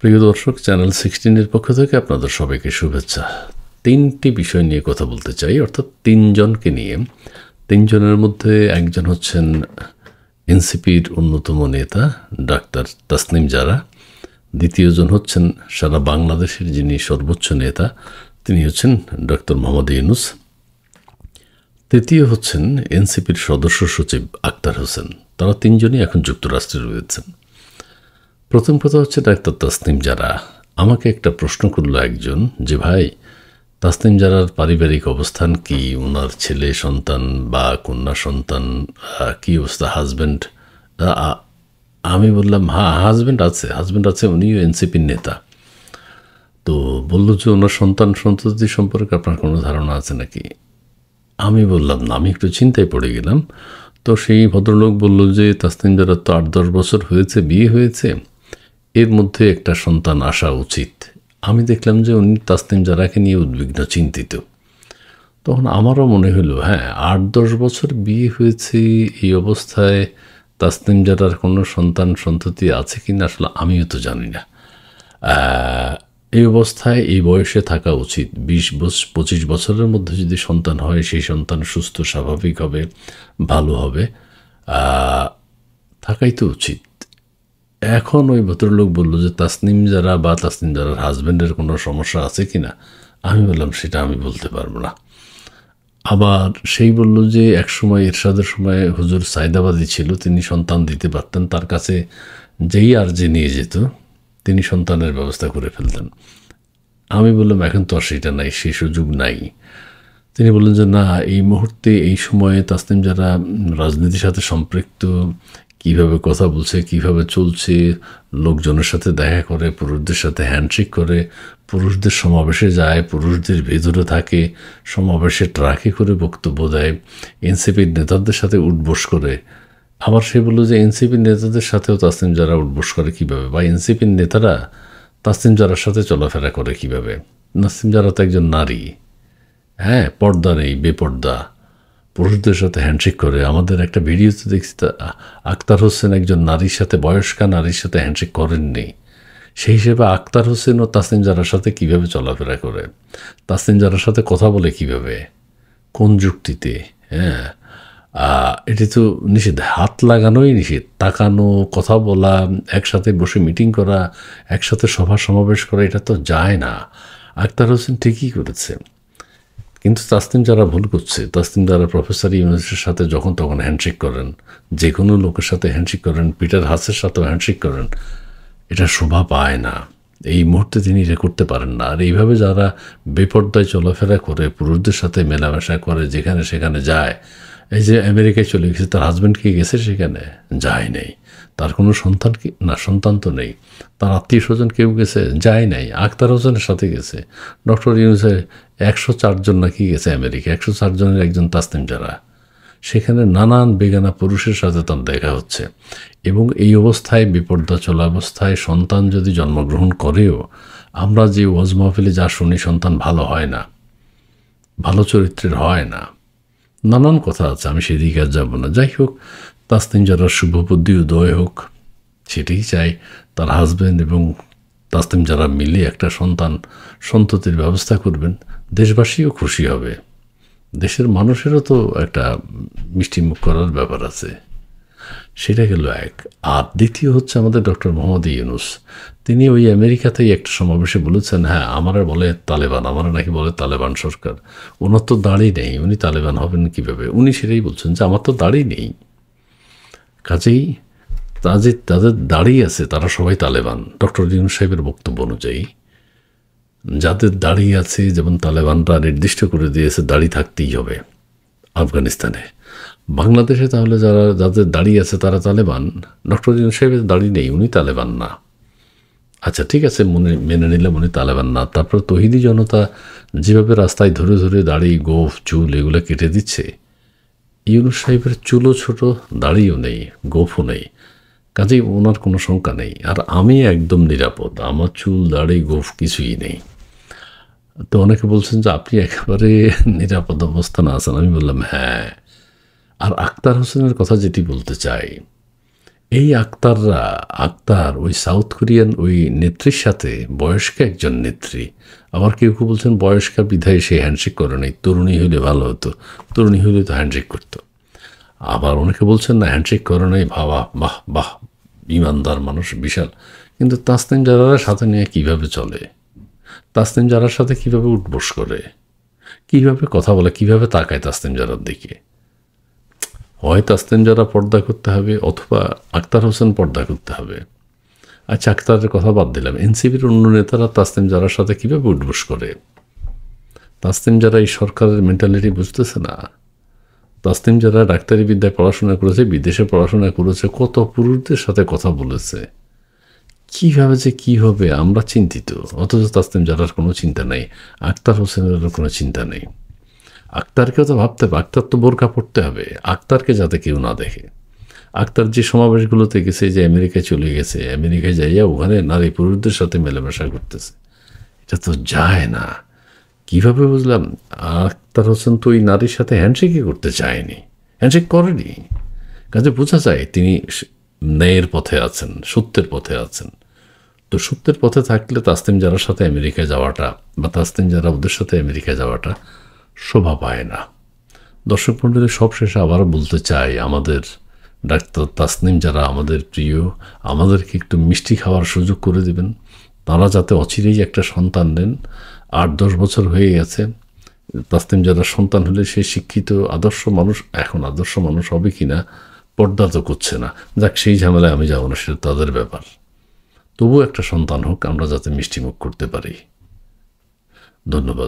প্রিয় দর্শক, চ্যানেল 16 পক্ষ থেকে আপনাদের সবাইকে শুভেচ্ছা। তিনটি বিষয় নিয়ে কথা বলতে চাই, অর্থাৎ তিনজনকে নিয়ে। তিনজনের মধ্যে একজন হচ্ছেন এনসিপির অন্যতম নেতা ডাক্তার তাসনিম জারা। দ্বিতীয়জন হচ্ছেন সারা বাংলাদেশের যিনি সর্বোচ্চ নেতা, তিনি হচ্ছেন ডক্টর মোহাম্মদ ইউনূস। তৃতীয় হচ্ছেন এনসিপির সদস্য সচিব আক্তার হোসেন। তারা তিনজনই এখন যুক্তরাষ্ট্রে রয়েছেন। প্রথম কথা হচ্ছে ডাক্তার তাসনিম জারা। আমাকে একটা প্রশ্ন করলো একজন যে, ভাই, তাসনিম জারার পারিবারিক অবস্থান কি? ওনার ছেলে সন্তান বা কন্যা সন্তান কি অবস্থা? হাজব্যান্ড? আমি বললাম, হ্যাঁ, হাজব্যান্ড আছে, উনিও এনসিপির নেতা। তো বললো যে, ওনার সন্তান সন্ততি সম্পর্কে আপনার কোনো ধারণা আছে নাকি? আমি বললাম না, আমি একটু চিন্তায় পড়ে গেলাম। তো সেই ভদ্রলোক বলল যে, তাসনিম জারার তো 8-10 বছর হয়েছে, বিয়ে হয়েছে, এর মধ্যে একটা সন্তান আসা উচিত। আমি দেখলাম যে উনি তাসনিম জারাকে নিয়ে উদ্বিগ্ন, চিন্তিত। তখন আমারও মনে হলো, হ্যাঁ, 8-10 বছর বিয়ে হয়েছে, এই অবস্থায় তাসনিম জারার কোনো সন্তান সন্ততি আছে কি না আসলে আমিও তো জানি না। এই অবস্থায় এই বয়সে থাকা উচিত। 20-25 বছরের মধ্যে যদি সন্তান হয়, সেই সন্তান সুস্থ স্বাভাবিক হবে, ভালো হবে, থাকাই তো উচিত। এখন ওই ভদ্রলোক বলল যে, তাসনিম জারা বা তাসনিম জারার হাজব্যান্ডের কোনো সমস্যা আছে কি না? আমি বললাম, সেটা আমি বলতে পারবো না। আবার সেই বলল যে, একসময় এরশাদের সময় হুজুর সাইদাবাদী ছিল, তিনি সন্তান দিতে পারতেন, তার কাছে যেই আর্জি নিয়ে যেত তিনি সন্তানের ব্যবস্থা করে ফেলতেন। আমি বললাম, এখন তো আর সেটা নাই, সেই সুযোগ নাই। তিনি বললেন যে, না, এই মুহূর্তে এই সময়ে তাসনিম জারা রাজনীতির সাথে সম্পৃক্ত, কীভাবে কথা বলছে, কীভাবে চলছে, লোকজনের সাথে দেখা করে, পুরুষদের সাথে হ্যান্ডশেক করে, পুরুষদের সমাবেশে যায়, পুরুষদের ভেতরে থাকে, সমাবেশে ট্রাকে করে বক্তব্য দেয়, এনসিপির নেতাদের সাথে উঠবোস করে। আবার সে বলল যে, এনসিপির নেতাদের সাথেও তাসনিম জারা উঠবোস করে কীভাবে, বা এনসিপির নেতারা তাসনিম জারার সাথে চলাফেরা করে কীভাবে? তাসনিম জারা তো একজন নারী, হ্যাঁ, পর্দা নেই, বেপর্দা, পুরুষদের সাথে হ্যান্ডশেক করে। আমাদের একটা ভিডিওতে দেখছি, আক্তার হোসেন একজন নারীর সাথে, বয়স্কা নারীর সাথে হ্যান্ডশেক করেননি। সেই হিসেবে আক্তার হোসেন ও তাসনিম জারার সাথে কীভাবে চলাফেরা করে, তাসনিম জারার সাথে কথা বলে কীভাবে, কোন যুক্তিতে? হ্যাঁ, এটি তো নিষেধ, হাত লাগানোই নিষেধ। তাকানো, কথা বলা, একসাথে বসে মিটিং করা, একসাথে সভা সমাবেশ করা, এটা তো যায় না। আক্তার হোসেন ঠিকই করেছে, কিন্তু তাসনিম জারা ভুল করছে। তাসনিম জারা প্রফেসর ইউনূসের সাথে যখন তখন হ্যান্ডশেক করেন, যে কোনো লোকের সাথে হ্যান্ডশেক করেন, পিটার হাসের সাথেও হ্যান্ডশেক করেন। এটা শোভা পায় না, এই মুহূর্তে তিনি এটা করতে পারেন না। আর এইভাবে যারা বেপর্দায় চলাফেরা করে, পুরুষদের সাথে মেলামেশা করে, যেখানে সেখানে যায়, এই যে আমেরিকায় চলে গেছে, তার হাজব্যান্ড কি গেছে সেখানে? যায় নাই। তার কোনো সন্তান কি না? সন্তান তো নেই। তার আত্মীয় স্বজন কেউ গেছে? যায় নাই। আক্তার হোসেনের সাথে গেছে। ডক্টর ইউনূসের 104 জন নাকি গেছে আমেরিকা, 104 জনের একজন তাসনিম জারা। সেখানে নানান বেগানা পুরুষের সাথে তার দেখা হচ্ছে। এবং এই অবস্থায়, বিপর্দা চলা অবস্থায়, সন্তান যদি জন্মগ্রহণ করেও আমরা যে ওয়াজ মাহফিলে যা শুনি, সন্তান ভালো হয় না, ভালো চরিত্রের হয় না, নানান কথা আছে, আমি সেদিকে আর যাব না। যাই হোক, তাসনিম জারার শুভবুদ্ধি উদয় হোক, সেটাই চাই। তার হাজব্যান্ড এবং তাসনিম জারা মিলে একটা সন্ততির ব্যবস্থা করবেন, দেশবাসীও খুশি হবে, দেশের মানুষেরও তো একটা মিষ্টিমুখ করার ব্যাপার আছে। সেটা গেল এক। আর দ্বিতীয় হচ্ছে আমাদের ডক্টর মোহাম্মদ ইউনূস। তিনি ওই আমেরিকাতেই একটা সমাবেশে বলেছেন, হ্যাঁ, আমারা বলে তালেবান, আমারা নাকি বলে তালেবান সরকার। ওনার তো দাড়ি নেই, উনি তালেবান হবেন কীভাবে? উনি সেটাই বলছেন যে, আমার তো দাড়ি নেই, কাজেই তাদের দাড়ি আছে তারা সবাই তালেবান। ডক্টর ইউনূস সাহেবের বক্তব্য অনুযায়ী যাদের দাড়ি আছে, যেমন তালেবানরা নির্দিষ্ট করে দিয়েছে দাড়ি থাকতেই হবে আফগানিস্তানে, বাংলাদেশে তাহলে যাদের দাড়ি আছে তারা তালেবান। ডক্টর ইউনূস সাহেবের দাড়ি নেই, উনি তালেবান না। আচ্ছা, ঠিক আছে, মেনে নিলাম উনি তালেবান না। তারপর তৌহিদি জনতা যেভাবে রাস্তায় ধরে ধরে দাড়ি, গোঁফ, চুল এগুলো কেটে দিচ্ছে, ইউনূস সাহেবের চুলও ছোট, দাড়িও নেই, গোঁফও নেই, কাজেই ওনার কোনো শঙ্কা নেই। আর আমি একদম নিরাপদ, আমার চুল, দাড়ি, গোঁফ কিছুই নেই। তো অনেকে বলছেন যে, আপনি একেবারে নিরাপদ অবস্থানে আছেন। আমি বললাম, হ্যাঁ। আর আক্তার হোসেনের কথা যেটি বলতে চাই, এই আক্তার ওই সাউথ কোরিয়ান ওই নেত্রীর সাথে, বয়স্ক একজন নেত্রী, আবার কেউ কেউ বলছেন বয়স্কা বিধায় সে হ্যান্ডশেক করে নাই, তরুণী হইলে ভালো হতো, তরুণী হইলে তো হ্যান্ডশেক করতো। আবার অনেকে বলছেন না হ্যান্ডশেক করে নাই, ভাবা বাহ বাহ, ইমানদার মানুষ বিশাল। কিন্তু তাসনিম জারার সাথে নিয়ে কীভাবে চলে, তাসনিম জারার সাথে কীভাবে উঠবোস করে, কীভাবে কথা বলে, কীভাবে তাকায় তাসনিম জারার দিকে। হয় তাসনিম জারা পর্দা করতে হবে, অথবা আক্তার হোসেন পর্দা করতে হবে। আচ্ছা, আক্তারের কথা বাদ দিলাম, এনসিপির অন্য নেতারা তাসনিম জারার সাথে কীভাবে উঠবোস করে? তাসনিম জারা এই সরকারের মেন্টালিটি বুঝতেছে না। তাসনিম যারা ডাক্তারি বিদ্যায় পড়াশোনা করেছে, বিদেশে পড়াশোনা করেছে, কত পুরুষদের সাথে কথা বলেছে, কীভাবে যে কী হবে আমরা চিন্তিত। অথচ তাসনিম জারার কোনো চিন্তা নেই, আক্তার হোসেনেরও কোনো চিন্তা নেই। আক্তারকেও তো ভাবতে হবে, আক্তার তো বোরকা পড়তে হবে, আক্তারকে যাতে কেউ না দেখে। আক্তার যে সমাবেশগুলোতে গেছে, যে আমেরিকায় চলে গেছে, আমেরিকায় যাইয়া ওখানে নারী পুরুষদের সাথে মেলামেশা করতেছে, এটা তো যায় না। কীভাবে বুঝলাম? আক্তার হোসেন তো ওই নারীর সাথে হ্যান্ডশেকই করতে চায়নি, হ্যান্ডশেক করেনি। কাজে বোঝা যায় তিনি ন্যায়ের পথে আছেন, সত্যের পথে আছেন। তো সত্যের পথে থাকলে তাসনিম জারার সাথে আমেরিকায় যাওয়াটা, বা তাসনিম জারা ওদের সাথে আমেরিকায় যাওয়াটা শোভা পায় না। দর্শক মণ্ডলী, সবশেষে আবার বলতে চাই, আমাদের ডাক্তার তাসনিম জারা আমাদের প্রিয়, আমাদেরকে একটু মিষ্টি খাওয়ার সুযোগ করে দেবেন। তারা যাতে অচিরেই একটা সন্তান নেন। 8-10 বছর হয়ে গেছে, তাসনিম জারা সন্তান হলে সে শিক্ষিত আদর্শ মানুষ, এখন আদর্শ মানুষ হবে কি না পর্দা তো করছে না। যাক, সেই ঝামেলায় আমি যাবো না, সেটা তাদের ব্যাপার। তবুও একটা সন্তান হোক, আমরা যাতে মিষ্টিমুখ করতে পারি। ধন্যবাদ।